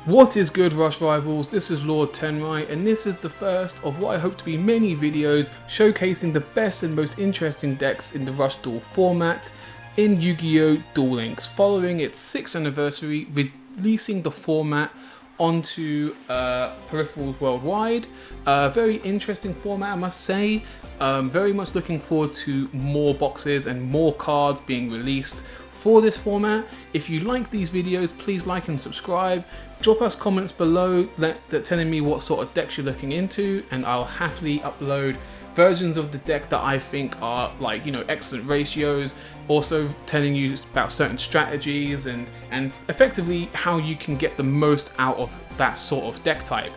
What is good, Rush Rivals? This is Lord Tenrai, and this is the first of what I hope to be many videos showcasing the best and most interesting decks in the Rush Duel format in Yu-Gi-Oh Duel Links, following its 6th anniversary, releasing the format onto peripherals worldwide. Very interesting format, I must say. Very much looking forward to more boxes and more cards being released for this format. If you like these videos, please like and subscribe. Drop us comments below telling me what sort of decks you're looking into, and I'll happily upload versions of the deck that I think are excellent ratios, also telling you about certain strategies and effectively how you can get the most out of that sort of deck type.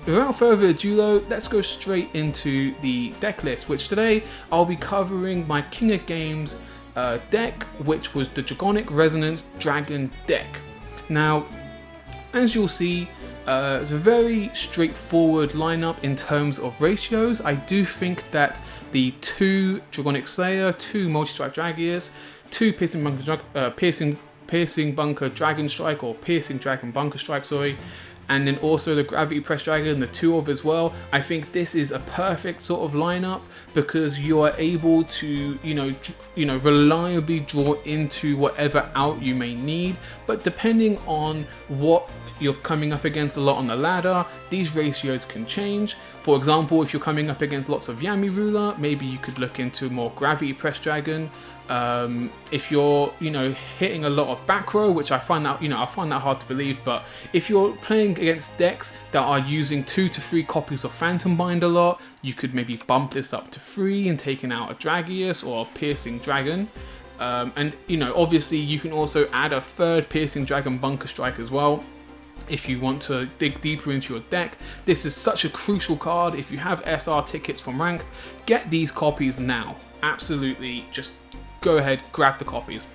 Without further ado though, let's go straight into the deck list, which today I'll be covering my King of Games deck, which was the Dragonic Reasonance Dragon deck. Now, as you'll see, it's a very straightforward lineup in terms of ratios. I do think that the 2 Dragonic Slayer, 2 Multi-Strike Dragias, 2 Piercing Bunker Dragon Strike, or Piercing Dragon Bunker Strike, sorry, and then also the Gravity Press Dragon, the 2 of as well. I think this is a perfect sort of lineup because you are able to, reliably draw into whatever out you may need. But depending on what you're coming up against a lot on the ladder, these ratios can change. For example, if you're coming up against lots of Yami Ruler, maybe you could look into more Gravity Press Dragon. If you're, hitting a lot of back row, which I find that, I find that hard to believe, but if you're playing against decks that are using 2 to 3 copies of Phantom Bind a lot, you could maybe bump this up to 3 and taking out a Dragias or a Piercing Dragon. And obviously you can also add a 3rd Piercing Dragon Bunker Strike as well if you want to dig deeper into your deck. This is such a crucial card. If you have SR tickets from Ranked, get these copies now. Absolutely, just go ahead, grab the copies.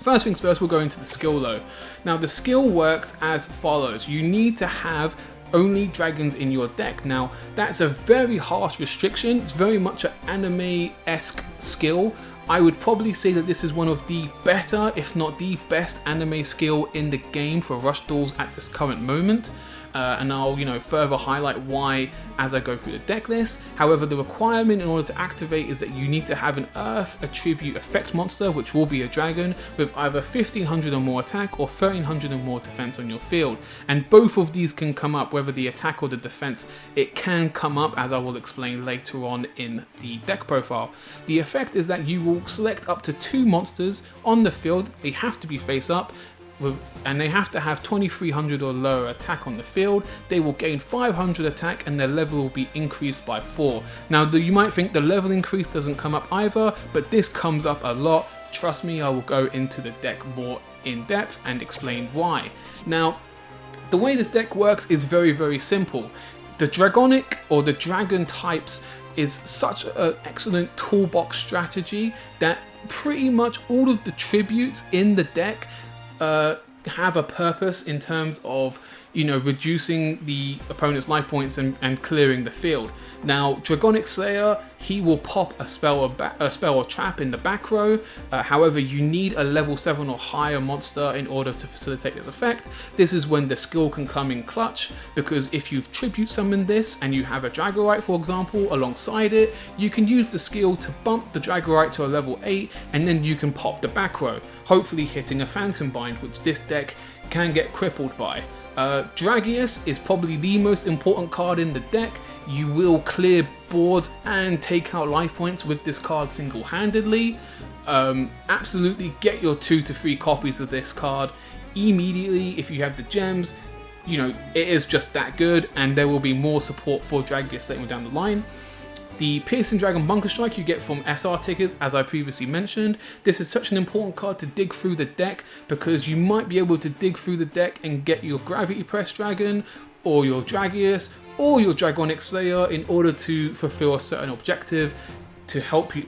First things first, we'll go into the skill though. Now the skill works as follows. You need to have only dragons in your deck. Now that's a very harsh restriction. It's very much an anime-esque skill. I would probably say that this is one of the better, if not the best anime skill in the game for Rush Duels at this current moment. And I'll further highlight why as I go through the deck list. However, the requirement in order to activate is that you need to have an Earth Attribute Effect monster, which will be a dragon, with either 1500 or more attack or 1300 or more defense on your field. And both of these can come up, whether the attack or the defense, it can come up, as I will explain later on in the deck profile. The effect is that you will select up to 2 monsters on the field. They have to be face up, and they have to have 2300 or lower attack on the field. They will gain 500 attack and their level will be increased by 4. Now you might think the level increase doesn't come up either, but this comes up a lot. Trust me, I will go into the deck more in depth and explain why. Now, the way this deck works is very, very simple. The Dragonic or the Dragon types is such an excellent toolbox strategy that pretty much all of the tributes in the deck have a purpose in terms of reducing the opponent's life points and clearing the field. Now Dragonic Slayer, he will pop a spell or trap in the back row. However, you need a level 7 or higher monster in order to facilitate this effect. This is when the skill can come in clutch, because if you've tribute summoned this and you have a Dragorite, for example, alongside it, you can use the skill to bump the Dragorite to a level 8, and then you can pop the back row, hopefully hitting a Phantom Bind, which this deck can get crippled by. Dragias is probably the most important card in the deck. You will clear boards and take out life points with this card single-handedly. Absolutely get your 2 to 3 copies of this card immediately if you have the gems. It is just that good, and there will be more support for Dragias later down the line. The Piercing Dragon Bunker Strike you get from SR tickets, as I previously mentioned. This is such an important card to dig through the deck, because you might be able to dig through the deck and get your Gravity Press Dragon, or your Dragias, or your Dragonic Slayer in order to fulfill a certain objective, to help you,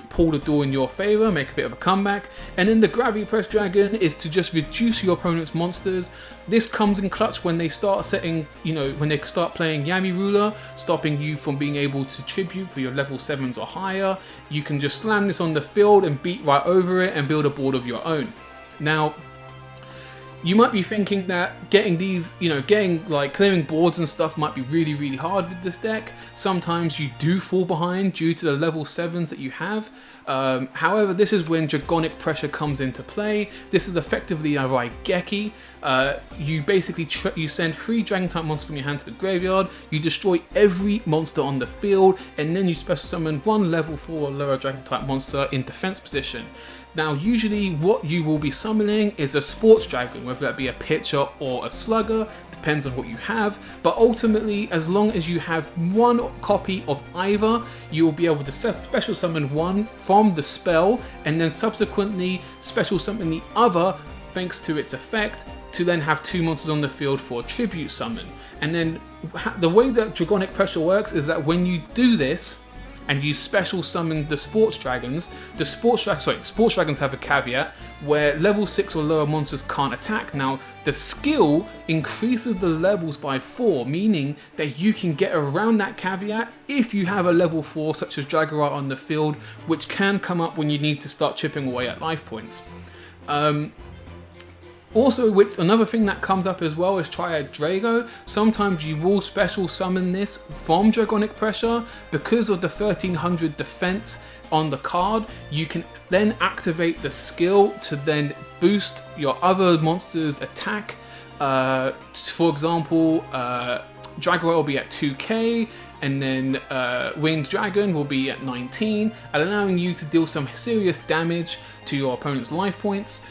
pull the door in your favor, make a bit of a comeback. And then the Gravity Press Dragon is to just reduce your opponent's monsters. This comes in clutch when they start setting, when they start playing Yami Ruler, stopping you from being able to tribute for your level 7s or higher. You can just slam this on the field and beat right over it and build a board of your own. Now, you might be thinking that getting these, like clearing boards and stuff might be really, really hard with this deck. Sometimes you do fall behind due to the level 7s that you have. However, this is when Dragonic Pressure comes into play. This is effectively a Raigeki. You basically you send 3 Dragon type monsters from your hand to the graveyard, you destroy every monster on the field, and then you special summon 1 level 4 or lower Dragon type monster in defense position. Now, usually what you will be summoning is a sports dragon, whether that be a pitcher or a slugger, depends on what you have, but ultimately, as long as you have 1 copy of either, you will be able to special summon 1 from the spell, and then subsequently special summon the other thanks to its effect, to then have 2 monsters on the field for a tribute summon. And then the way that Dragonic Pressure works is that when you do this, and you special summon the sports dragons, the sports dragons have a caveat where level 6 or lower monsters can't attack. Now, the skill increases the levels by 4, meaning that you can get around that caveat if you have a level 4 such as Dragias on the field, which can come up when you need to start chipping away at life points. Also, another thing that comes up as well is Triad Drago. Sometimes you will special summon this from Dragonic Pressure. Because of the 1300 defense on the card, you can then activate the skill to then boost your other monster's attack. For example, Dragias will be at 2k, and then Winged Dragon will be at 19, allowing you to deal some serious damage to your opponent's life points.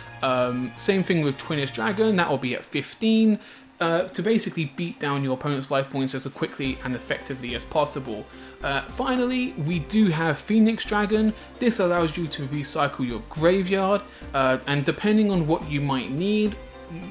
Same thing with Twinish Dragon, that will be at 15, to basically beat down your opponent's life points as quickly and effectively as possible. Finally, we do have Phoenix Dragon. This allows you to recycle your graveyard, and depending on what you might need,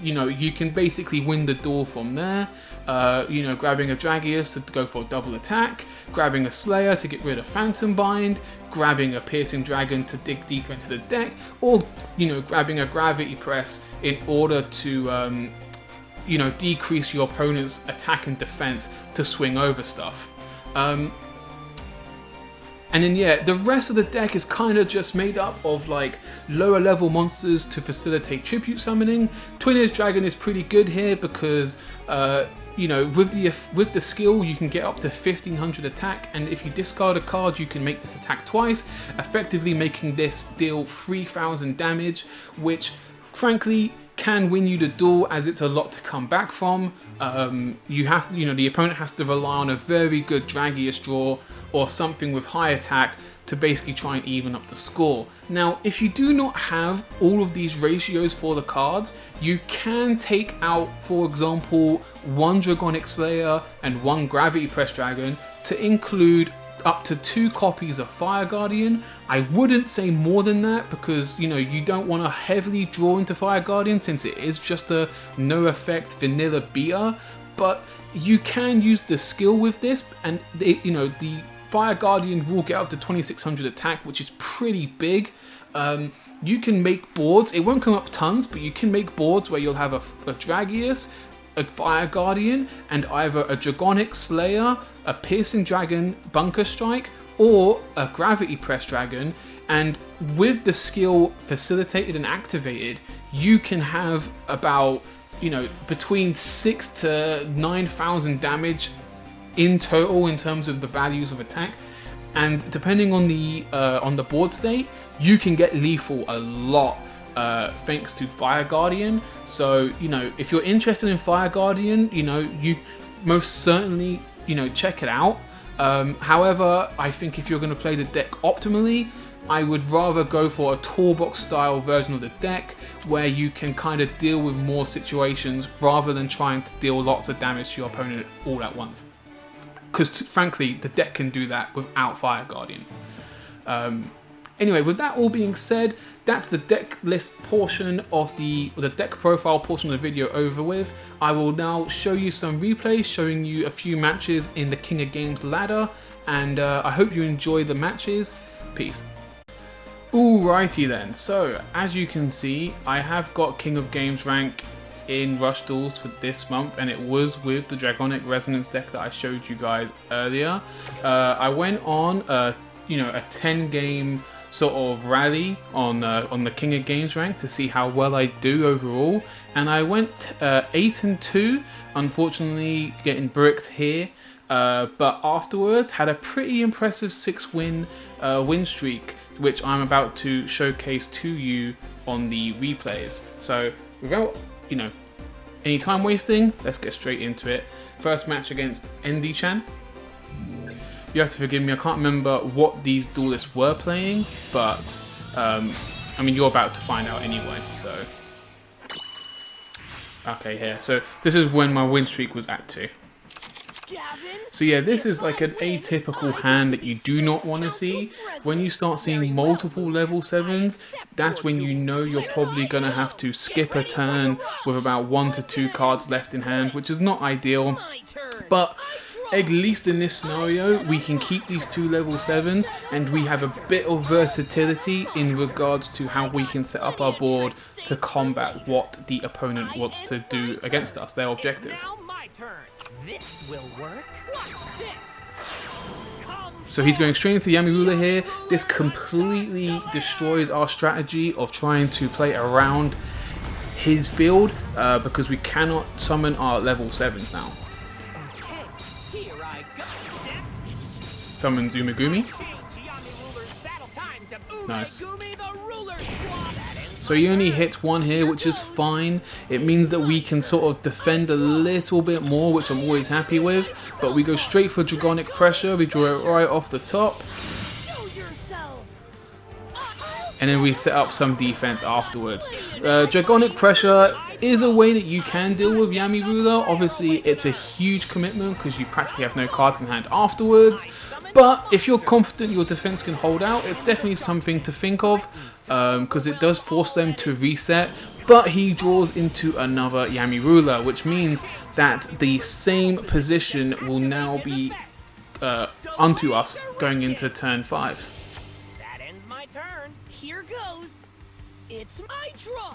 you can basically win the duel from there. Grabbing a Dragias to go for a double attack, grabbing a Slayer to get rid of Phantom Bind, grabbing a Piercing Dragon to dig deeper into the deck, or grabbing a Gravity Press in order to decrease your opponent's attack and defense to swing over stuff. And then the rest of the deck is kind of just made up of like lower level monsters to facilitate tribute summoning. Twinish Dragon is pretty good here because with the skill you can get up to 1500 attack, and if you discard a card you can make this attack twice, effectively making this deal 3000 damage, which frankly can win you the duel as it's a lot to come back from. The opponent has to rely on a very good Dragias draw or something with high attack to basically try and even up the score. Now, if you do not have all of these ratios for the cards, you can take out, for example, 1 Dragonic Slayer and 1 Gravity Press Dragon to include up to 2 copies of Fire Guardian. I wouldn't say more than that because you don't want to heavily draw into Fire Guardian since it is just a no effect vanilla beta, but you can use the skill with this, and the Fire Guardian will get up to 2600 attack, which is pretty big. You can make boards, it won't come up tons, but you can make boards where you'll have a Dragias, a Fire Guardian, and either a Dragonic Slayer, a Piercing Dragon Bunker Strike, or a Gravity Press Dragon. And with the skill facilitated and activated, you can have about between 6,000 to 9,000 damage in total in terms of the values of attack. And depending on the board state, you can get lethal a lot. Thanks to Fire Guardian. So if you're interested in Fire Guardian, you most certainly check it out. However, I think if you're going to play the deck optimally, I would rather go for a toolbox style version of the deck where you can kind of deal with more situations rather than trying to deal lots of damage to your opponent all at once, because frankly the deck can do that without Fire Guardian. Anyway, with that all being said, that's the deck list portion of the deck profile portion of the video over with. I will now show you some replays showing you a few matches in the King of Games ladder, and I hope you enjoy the matches. Peace. Alrighty then, so as you can see, I have got King of Games rank in Rush Duels for this month, and it was with the Dragonic Reasonance deck that I showed you guys earlier. I went on a 10 game sort of rally on the King of Games rank to see how well I do overall, and I went 8-2, unfortunately getting bricked here, but afterwards had a pretty impressive 6-win win streak, which I'm about to showcase to you on the replays. So without any time wasting, let's get straight into it. First match against Andy-chan. You have to forgive me, I can't remember what these duelists were playing, but I mean, you're about to find out anyway, so. Okay, here. So this is when my win streak was at 2. So yeah, this is like an atypical hand that you do not want to see. When you start seeing multiple level 7s, that's when you know you're probably going to have to skip a turn with about 1 to 2 cards left in hand, which is not ideal. But at least in this scenario, we can keep these 2 level 7s, and we have a bit of versatility in regards to how we can set up our board to combat what the opponent wants to do against us, their objective. This will work. Watch this. So he's going straight into Yami Ruler here. This completely destroys our strategy of trying to play around his field because we cannot summon our level 7s now. Okay, here I go. Summon Umegumi. Nice. So he only hits 1 here, which is fine. It means that we can sort of defend a little bit more, which I'm always happy with. But we go straight for Dragonic Pressure. We draw it right off the top. And then we set up some defense afterwards. Dragonic Pressure is a way that you can deal with Yami Ruler. Obviously, it's a huge commitment because you practically have no cards in hand afterwards. But if you're confident your defense can hold out, it's definitely something to think of because it does force them to reset. But he draws into another Yami Ruler, which means that the same position will now be onto us going into turn 5. Here goes. It's my draw.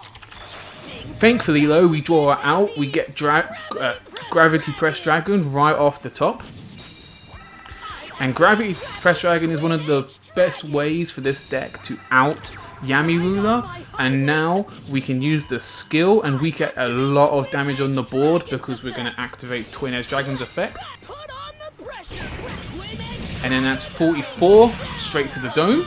Thankfully though, we draw out, we get Gravity Press Dragon right off the top. And Gravity Press Dragon is one of the best ways for this deck to out Yami Ruler. And now we can use the skill and we get a lot of damage on the board because we're going to activate Twin Edge Dragon's effect. And then that's 44 straight to the dome.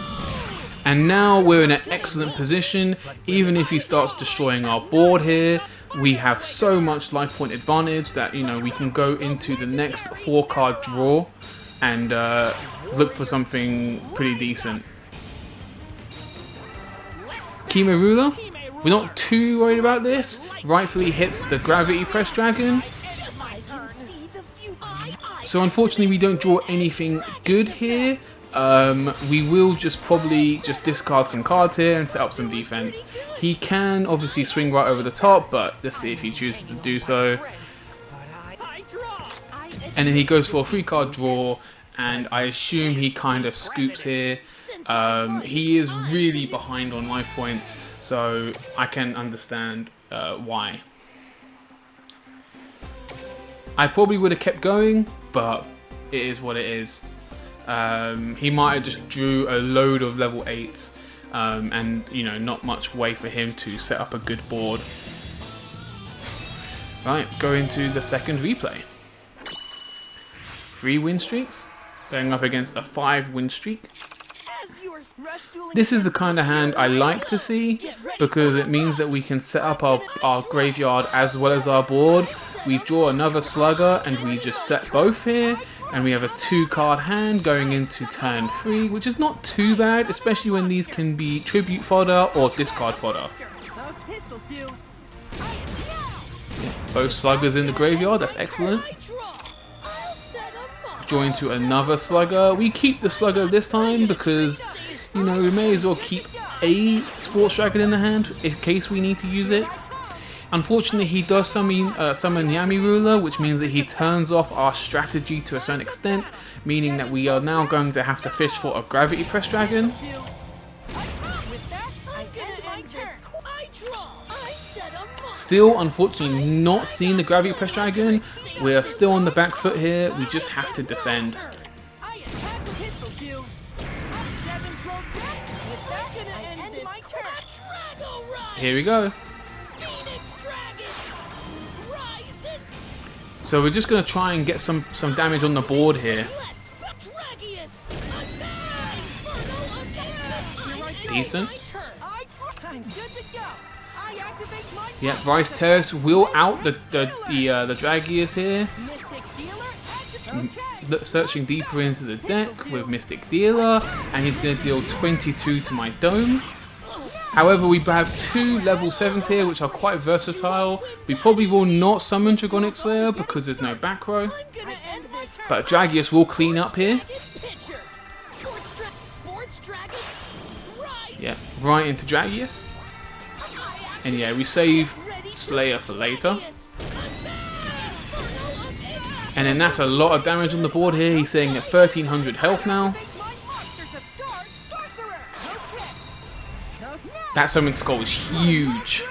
And now we're in an excellent position. Even if he starts destroying our board here, we have so much life point advantage that we can go into the next 4-card draw and look for something pretty decent. Kime Ruler, we're not too worried about this. Rightfully hits the Gravity Press Dragon. So unfortunately we don't draw anything good here. We will probably discard some cards here and set up some defense. He can obviously swing right over the top, but let's see if he chooses to do so. And then he goes for a 3-card draw, and I assume he kind of scoops here. He is really behind on life points, so I can understand why. I probably would have kept going, but it is what it is. He might have just drew a load of level 8s and not much way for him to set up a good board. Right, go into the second replay. 3 win streaks, going up against a 5 win streak. This is the kind of hand I like to see because it means that we can set up our graveyard as well as our board. We draw another slugger and we just set both here. And we have a 2-card hand going into turn 3, which is not too bad, especially when these can be tribute fodder or discard fodder. Both sluggers in the graveyard, that's excellent. Draw into another slugger. We keep the slugger this time because, we may as well keep a Sports Dragon in the hand in case we need to use it. Unfortunately, he does summon Yami Ruler, which means that he turns off our strategy to a certain extent, meaning that we are now going to have to fish for a Gravity Press Dragon. Still, unfortunately, not seeing the Gravity Press Dragon. We are still on the back foot here. We just have to defend. here we go. Phoenix Dragon! Rising! So we're just going to try and get some damage on the board here. Let's Dragias ATTACK! Decent. I'm good to go. I activate my Yeah, Rice Terrace will out the Dragias here. Mystic Dealer. Searching deeper into the deck with Mystic Dealer, and he's going to deal 22 to my dome. However, we have 2 level 7s here, which are quite versatile. We probably will not summon Dragonic Slayer because there's no back row. But Dragias will clean up here. Yeah, right into Dragias. And yeah, we save Slayer for later. And then that's a lot of damage on the board here. He's sitting at 1300 health now. That summon skull is huge.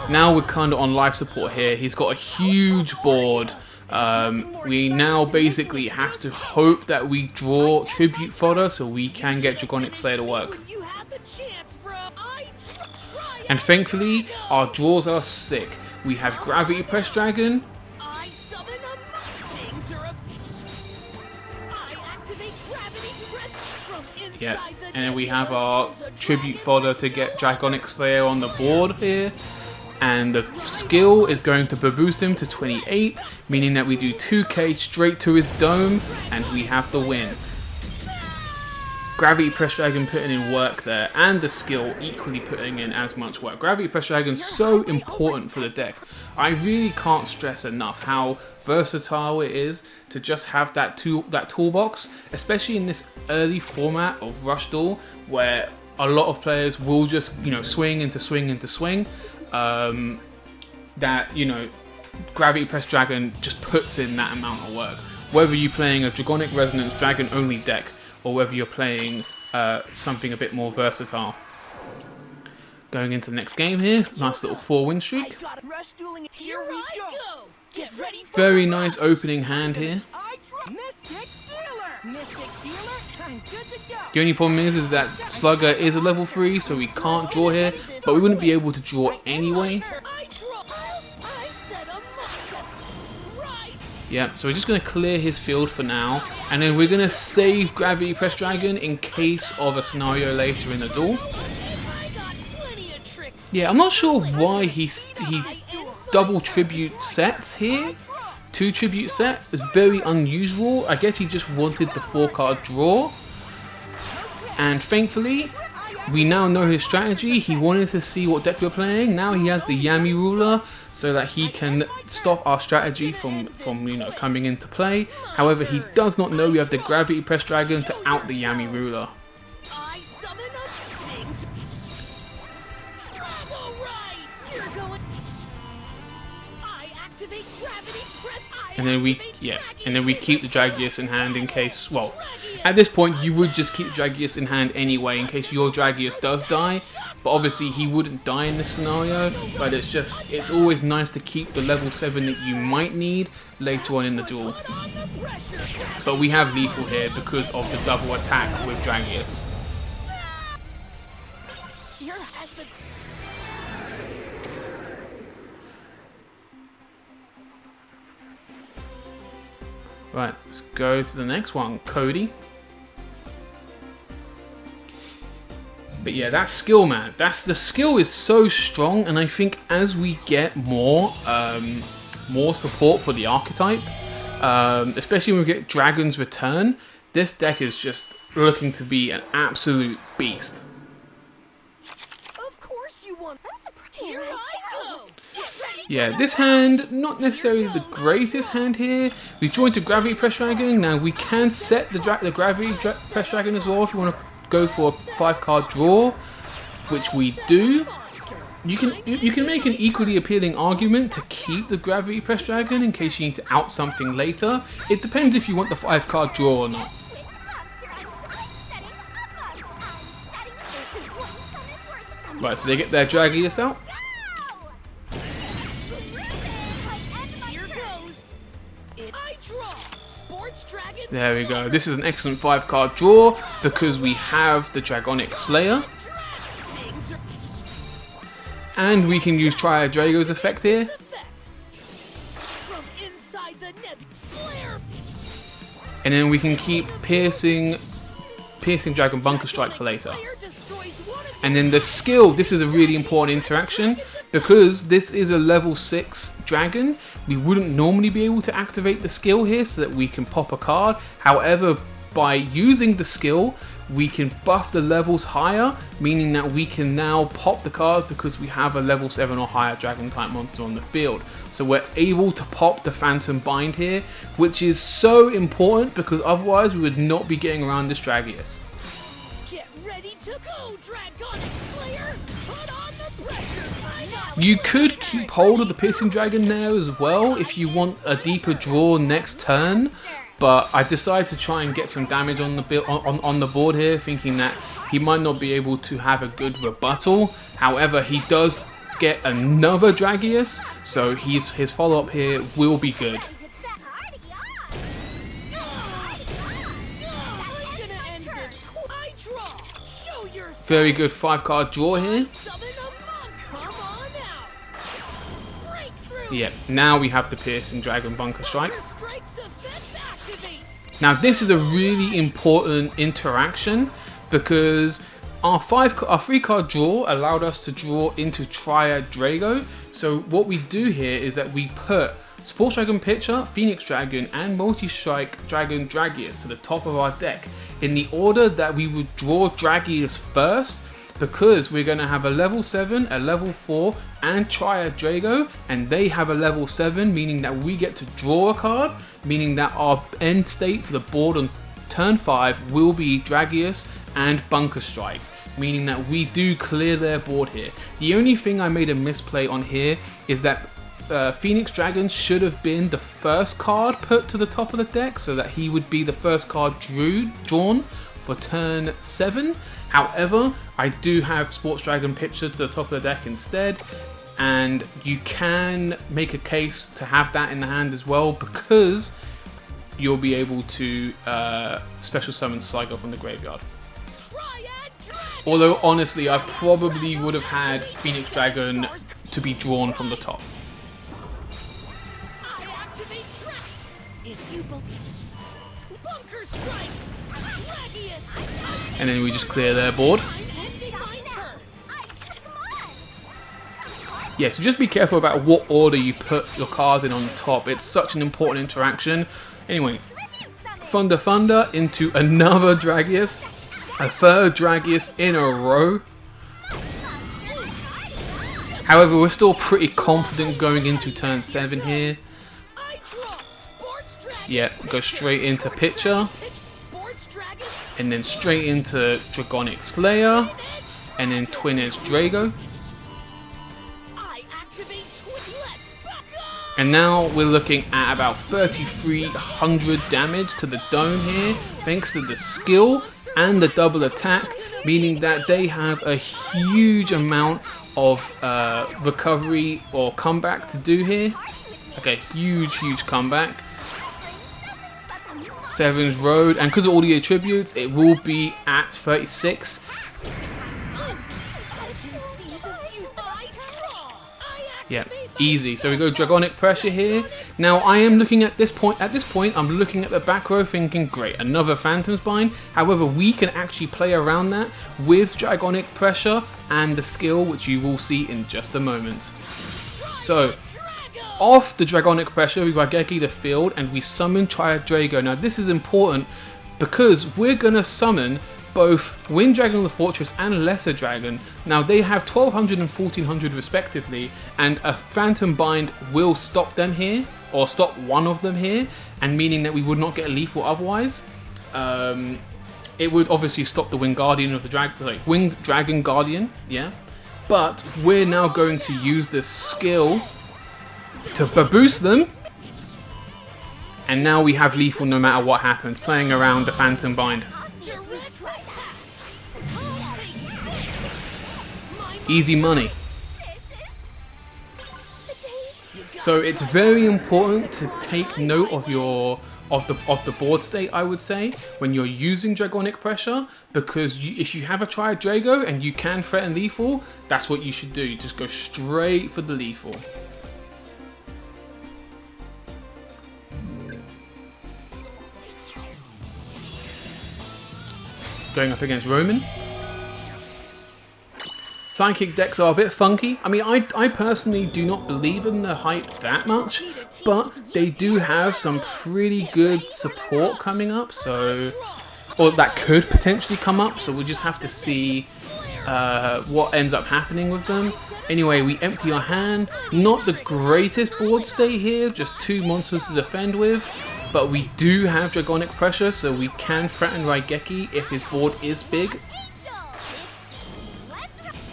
Now we're kind of on life support here. He's got a huge board. We now basically have to hope that we draw tribute fodder so we can get Dragonic Slayer to work. And thankfully, our draws are sick. We have Gravity Press Dragon. Yeah, and then we have our tribute fodder to get Dragonic Slayer on the board here. And the skill is going to boost him to 28, meaning that we do 2k straight to his dome, and we have the win. Gravity Press Dragon putting in work there, and the skill equally putting in as much work. Gravity Press Dragon is so important for the deck. I really can't stress enough how versatile it is to just have that toolbox, especially in this early format of Rush Duel, where a lot of players will just, you know, swing into swing into swing. That, you know, Gravity Press Dragon just puts in that amount of work. Whether you're playing a Dragonic Resonance Dragon only deck, or whether you're playing something a bit more versatile. Going into the next game here, nice little 4-win streak. Very nice opening hand here. The only problem is that Slugger is a level 3, so we can't draw here, but we wouldn't be able to draw anyway. Yeah, so we're just going to clear his field for now, and then we're going to save Gravity Press Dragon in case of a scenario later in the duel. Yeah, I'm not sure why he double tribute sets here. 2 tribute set is very unusual. I guess he just wanted the 4-card draw. And thankfully, we now know his strategy. He wanted to see what deck we're playing. Now he has the Yami Ruler so that he can stop our strategy from you know, coming into play. However, he does not know we have the Gravity Press Dragon to out the Yami Ruler. And then we keep the Dragias in hand in case, well, at this point you would just keep Dragias in hand anyway in case your Dragias does die, but obviously he wouldn't die in this scenario, but it's always nice to keep the level 7 that you might need later on in the duel. But we have lethal here because of the double attack with Dragias. Right, let's go to the next one, Cody. But yeah, that skill, man. The skill is so strong, and I think as we get more support for the archetype, especially when we get Dragon's Return, this deck is just looking to be an absolute beast. Of course you want. Here I go. Yeah, this hand, not necessarily the greatest hand here. We joined to Gravity Press Dragon. Now we can set the Gravity Press Dragon as well if you want to go for a 5-card draw, which we do. You can make an equally appealing argument to keep the Gravity Press Dragon in case you need to out something later. It depends if you want the 5-card draw or not. Right, so they get their Dragias out. There we go. This is an excellent 5-card draw because we have the Dragonic Slayer. And we can use Triad Drago's effect here. And then we can keep piercing Dragon Bunker Strike for later. And then the skill, this is a really important interaction because this is a level 6 dragon. We wouldn't normally be able to activate the skill here so that we can pop a card. However, by using the skill, we can buff the levels higher, meaning that we can now pop the card because we have a level 7 or higher dragon type monster on the field. So we're able to pop the Phantom Bind here, which is so important because otherwise we would not be getting around this Dragias. Get ready to go, Dragonic Slayer. Put on the pressure. You could keep hold of the Piercing Dragon now as well if you want a deeper draw next turn. But I decided to try and get some damage on the board here, thinking that he might not be able to have a good rebuttal. However, he does get another Dragias, so his follow-up here will be good. Very good 5-card draw here. Yep, now we have the Piercing Dragon Bunker Strike. Now this is a really important interaction because our 3-card draw allowed us to draw into Triad Drago. So what we do here is that we put Sports Dragon Pitcher, Phoenix Dragon and Multi-Strike Dragon Dragias to the top of our deck in the order that we would draw Dragias first, because we're going to have a level 7, a level 4 and Triad Drago, and they have a level 7, meaning that we get to draw a card, meaning that our end state for the board on turn 5 will be Dragias and Bunker Strike, meaning that we do clear their board here. The only thing I made a misplay on here is that Phoenix Dragon should have been the first card put to the top of the deck, so that he would be the first card drawn for turn 7. However, I do have Sports Dragon Pitcher to the top of the deck instead, and you can make a case to have that in the hand as well because you'll be able to special summon Sligo from the graveyard. Although honestly, I probably would have had Phoenix Dragon to be drawn from the top. And then we just clear their board. Yeah, so just be careful about what order you put your cards in on the top. It's such an important interaction. Anyway, Thunder into another Dragias. A third Dragias in a row. However, we're still pretty confident going into turn 7 here. Yeah, go straight into Pitcher. And then straight into Dragonic Slayer. And then Twin Edge Drago. And now we're looking at about 3,300 damage to the dome here, thanks to the skill and the double attack, meaning that they have a huge amount of recovery or comeback to do here. Okay, huge comeback. Seven's Road, and because of all the attributes, it will be at 36. Yeah, easy. So we go Dragonic Pressure here. Now I am looking at this point. At this point, I'm looking at the back row, thinking, great, another Phantom's Bind. However, we can actually play around that with Dragonic Pressure and the skill, which you will see in just a moment. So, off the Dragonic Pressure, we Raigeki the field, and we summon Triad Drago. Now this is important because we're gonna summon both Wind Dragon of the Fortress and Lesser Dragon. Now they have 1200 and 1400 respectively, and a Phantom Bind will stop them here, or stop one of them here, and meaning that we would not get lethal otherwise. It would obviously stop the Wind Guardian of the Winged Dragon Guardian, yeah. But we're now going to use this skill to boost them, and now we have lethal no matter what happens, playing around the Phantom Bind. Easy money. So it's very important to take note of your of the board state, I would say, when you're using Dragonic Pressure, because if you have a Triad Drago and you can threaten lethal, that's what you should do. You just go straight for the lethal. Going up against Roman. Psychic decks are a bit funky. I mean, I personally do not believe in the hype that much, but they do have some pretty good support coming up, so, or that could potentially come up, so we'll just have to see what ends up happening with them. Anyway, we empty our hand. Not the greatest board state here, just 2 monsters to defend with, but we do have Dragonic Pressure, so we can threaten Raigeki if his board is big.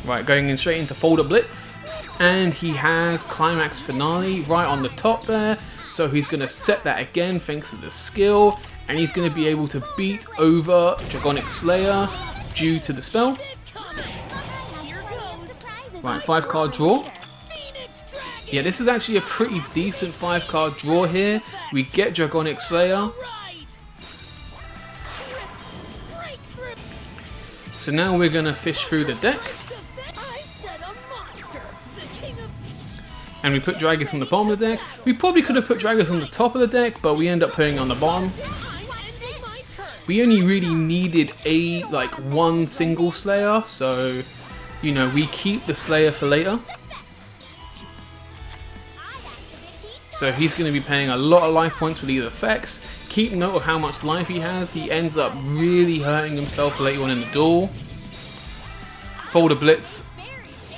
Right, going in straight into Folder Blitz, and he has Climax Finale right on the top there, so he's going to set that again thanks to the skill, and he's going to be able to beat over Dragonic Slayer due to the spell. Right, 5-card draw. Yeah, this is actually a pretty decent 5-card draw here. We get Dragonic Slayer. So now we're going to fish through the deck. And we put Dragias on the bottom of the deck. We probably could have put Dragias on the top of the deck, but we end up putting it on the bottom. We only really needed one single Slayer, so, you know, we keep the Slayer for later. So he's going to be paying a lot of life points for these effects. Keep note of how much life he has. He ends up really hurting himself later on in the duel. Folder Blitz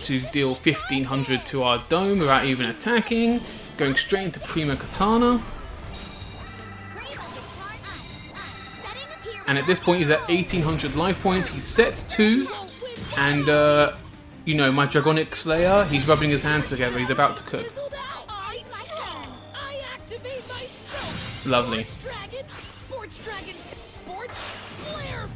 to deal 1500 to our dome without even attacking. Going straight into Prima Katana. And at this point he's at 1800 life points. He sets 2. And, you know, my Dragonic Slayer, he's rubbing his hands together. He's about to cook. Lovely.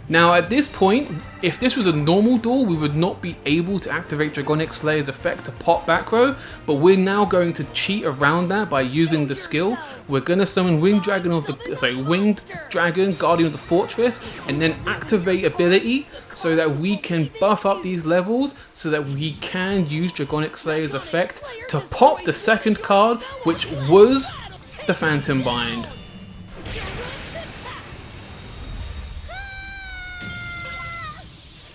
Now at this point, if this was a normal duel, we would not be able to activate Dragonic Slayer's effect to pop back row, but we're now going to cheat around that by using the skill. We're going to summon Winged Dragon, Guardian of the Fortress, and then activate ability so that we can buff up these levels so that we can use Dragonic Slayer's effect to pop the second card, which was the Phantom Bind.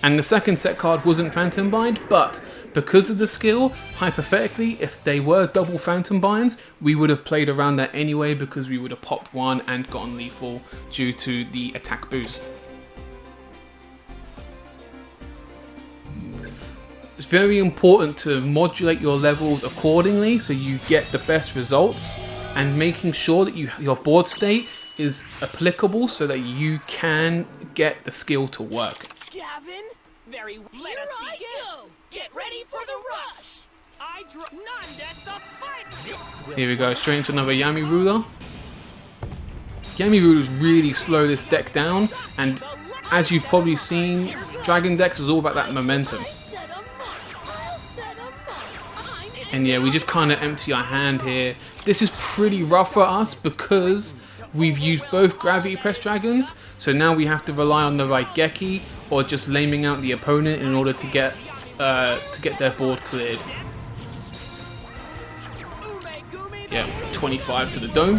And the second set card wasn't Phantom Bind, but because of the skill, hypothetically, if they were double Phantom Binds, we would have played around that anyway because we would have popped one and gotten lethal due to the attack boost. It's very important to modulate your levels accordingly so you get the best results, and making sure that your board state is applicable so that you can get the skill to work. Gavin, very well. Let us begin. Go. Get ready for the rush. Here we go, straight into another Yami Ruler. Yami Rulers really slow this deck down, and as you've probably seen, Dragon decks is all about that momentum. And yeah, we just kind of empty our hand here. This is pretty rough for us because we've used both Gravity Press Dragons, so now we have to rely on the Raigeki or just laming out the opponent in order to get their board cleared. Yeah, 25 to the dome.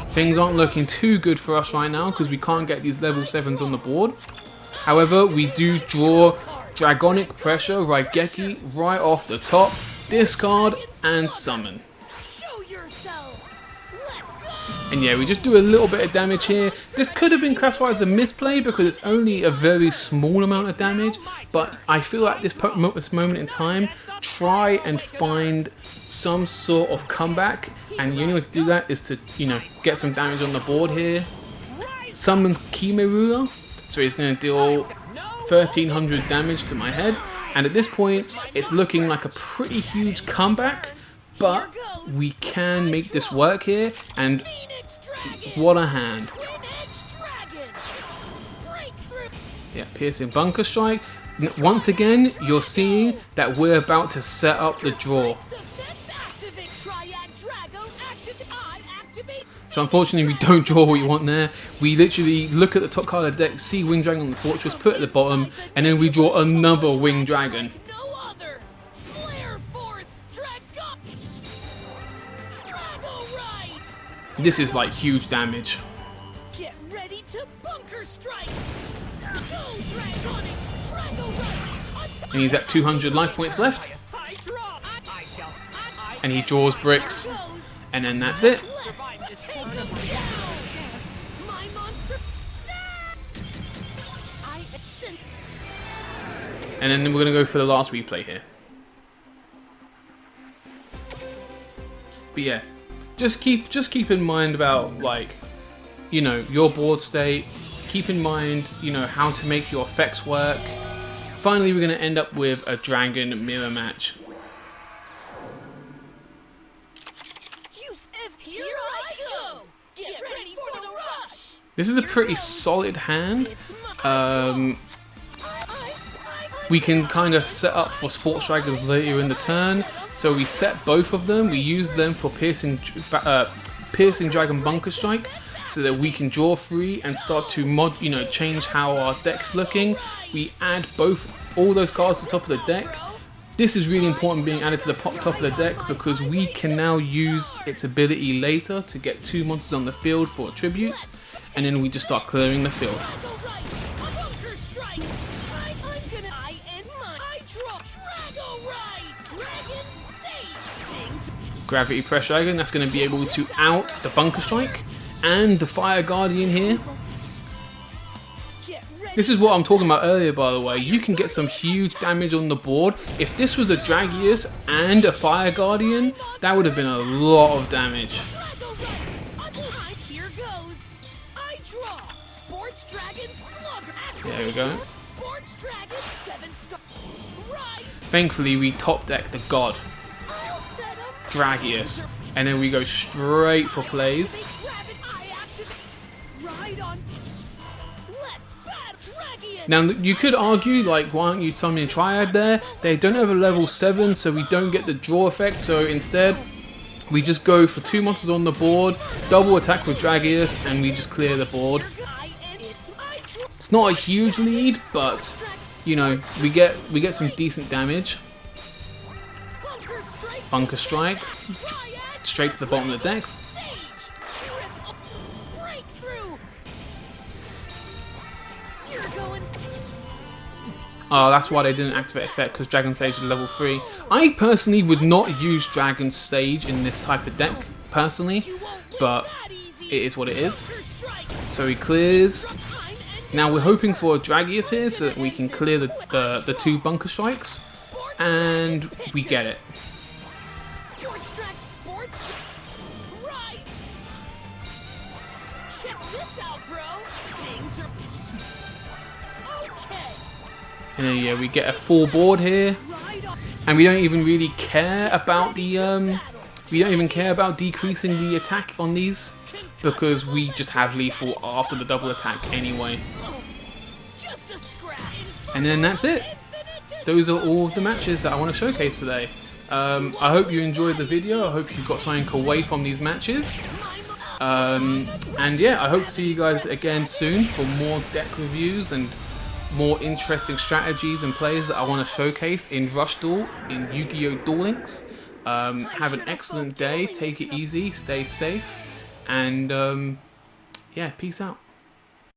Things aren't looking too good for us right now because we can't get these level 7s on the board. However, we do draw Dragonic Pressure Raigeki right off the top, discard and summon. And yeah, we just do a little bit of damage here. This could have been classified as a misplay because it's only a very small amount of damage, but I feel like this moment in time, try and find some sort of comeback, and the only way to do that is to, you know, get some damage on the board here. Summons Kime Ruler, so he's going to deal 1300 damage to my head, and at this point it's looking like a pretty huge comeback, but we can make this work here, and what a hand. Yeah, piercing bunker strike. Once again, you're seeing that we're about to set So unfortunately we don't draw what we want there. We literally look at the top card of the deck, see Winged Dragon on the Fortress, put it at the bottom, and then we draw another Winged Dragon. No other. Flare forth, Dragorite. This is like huge damage. Get ready to bunker strike. Go Dragonic, Dragorite. And he's at 200 life points left. I draw. I shall. And he draws bricks. And then that's it. My monster. And then we're gonna go for the last replay here. But yeah, just keep in mind about, like, you know, your board state. Keep in mind, you know, how to make your effects work. Finally, we're gonna end up with a dragon mirror match. Here I go. Get ready for the rush. This is a pretty solid hand. We can kind of set up for Sports Dragons later in the turn. So we set both of them. We use them for piercing Dragon Bunker Strike, so that we can draw free and start to change how our deck's looking. We add all those cards to the top of the deck. This is really important being added to the top of the deck, because we can now use its ability later to get 2 monsters on the field for a tribute, and then we just start clearing the field. Gravity Press Dragon, that's going to be able to out the Bunker Strike and the Fire Guardian here. This is what I'm talking about earlier, by the way. You can get some huge damage on the board. If this was a Dragias and a Fire Guardian, that would have been a lot of damage. There we go. Thankfully, we top deck the God, Dragias, and then we go straight for plays. Now, you could argue, like, why aren't you summoning Triad there? They don't have a level 7, so we don't get the draw effect. So instead, we just go for 2 monsters on the board, double attack with Dragias, and we just clear the board. It's not a huge lead, but, you know, we get some decent damage. Bunker Strike, straight to the bottom of the deck. Oh, that's why they didn't activate effect, because Dragon Sage is level 3. I personally would not use Dragon Sage in this type of deck, personally, but it is what it is. So he clears. Now we're hoping for a Dragias here, so that we can clear the 2 Bunker Strikes, and we get it. And then yeah, we get a full board here, and we don't even really care about the decreasing the attack on these, because we just have lethal after the double attack anyway. And then that's it. Those are all of the matches that I want to showcase today. I hope you enjoyed the video. I hope you got something away from these matches. And yeah, I hope to see you guys again soon for more deck reviews and more interesting strategies and plays that I want to showcase in Rush Duel, in Yu-Gi-Oh Duel Links. Have an excellent day, take it easy, stay safe, and yeah, peace out.